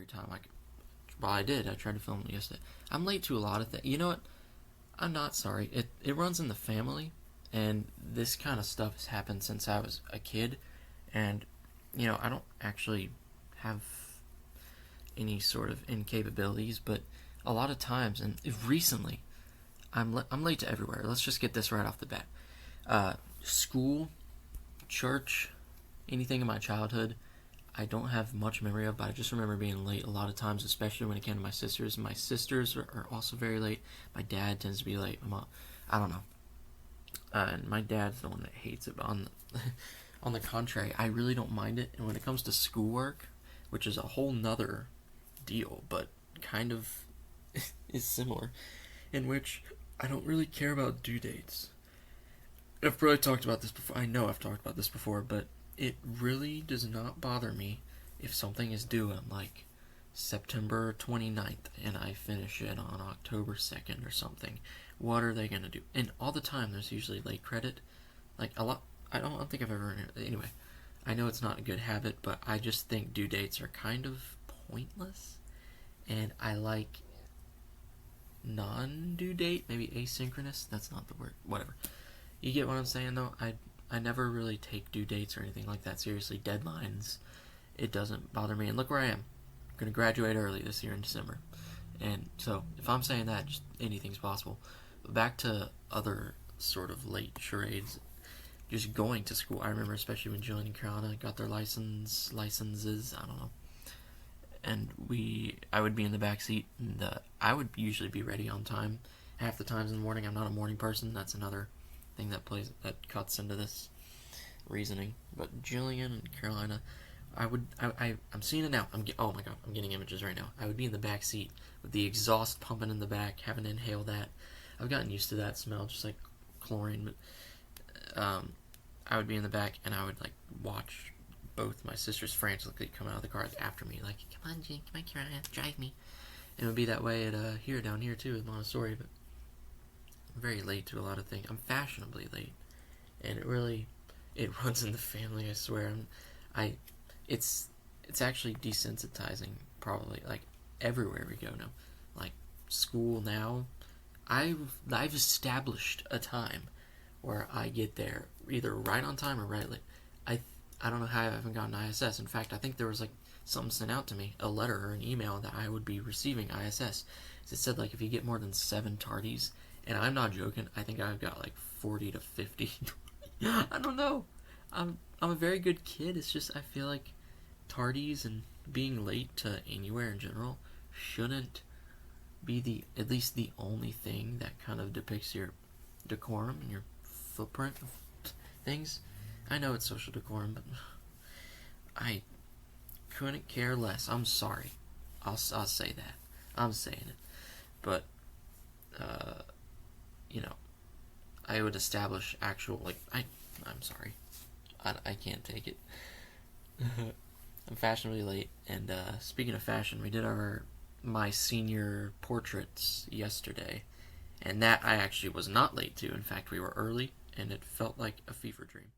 time. Well, I did. I tried to film it yesterday. I'm late to a lot of things. You know what? I'm not sorry. It runs in the family, and this kind of stuff has happened since I was a kid, and I don't actually have any sort of incapabilities, but a lot of times, and recently, I'm late to everywhere. Let's just get this right off the bat. School, church, anything in my childhood, I don't have much memory of, but I just remember being late a lot of times, especially when it came to my sisters. My sisters are also very late. My dad tends to be late. My mom, I don't know. And my dad's the one that hates it, but on the contrary, I really don't mind it. And when it comes to schoolwork, which is a whole nother deal, but kind of is similar, in which I don't really care about due dates. I've probably talked about this before. I know I've talked about this before, but it really does not bother me if something is due on like September 29th and I finish it on October 2nd or something. What are they going to do? And all the time there's usually late credit. Like a lot. I don't think I've ever... Anyway, I know it's not a good habit, but I just think due dates are kind of pointless. And I like non-due date, maybe asynchronous. That's not the word. Whatever. You get what I'm saying, though? I never really take due dates or anything like that seriously. Deadlines, it doesn't bother me. And look where I am. I'm going to graduate early this year in December. And so, if I'm saying that, just anything's possible. But back to other sort of late charades. Just going to school. I remember especially when Jillian and Carolina got their licenses, I don't know. And I would be in the back seat, and I would usually be ready on time. Half the times in the morning, I'm not a morning person. That's another thing that cuts into this reasoning. But Jillian and Carolina, I'm seeing it now. Oh my god, I'm getting images right now. I would be in the back seat with the exhaust pumping in the back, having to inhale that. I've gotten used to that smell, just like chlorine. But I would be in the back, and I would like watch both my sisters frantically come out of the cars after me, like, "Come on, Jane, come on, Carolina, drive me." And it would be that way at down here too, at Montessori. But I'm very late to a lot of things. I'm fashionably late, and it runs in the family. I swear. It's actually desensitizing. Probably like everywhere we go now, like school now. I've established a time where I get there either right on time or right late. I don't know how I haven't gotten ISS. In fact, I think there was like something sent out to me, a letter or an email that I would be receiving ISS. It said like if you get more than 7 tardies, and I'm not joking, I think I've got like 40 to 50. I don't know. I'm a very good kid. It's just I feel like tardies and being late to anywhere in general shouldn't be at least the only thing that kind of depicts your decorum and your footprint of things. I know it's social decorum, but I couldn't care less. I'm sorry. I'll say that. I'm saying it. But, I would establish actual, like, I'm sorry. I can't take it. I'm fashionably late, and speaking of fashion, we did my senior portraits yesterday, and that I actually was not late to. In fact, we were early, and it felt like a fever dream.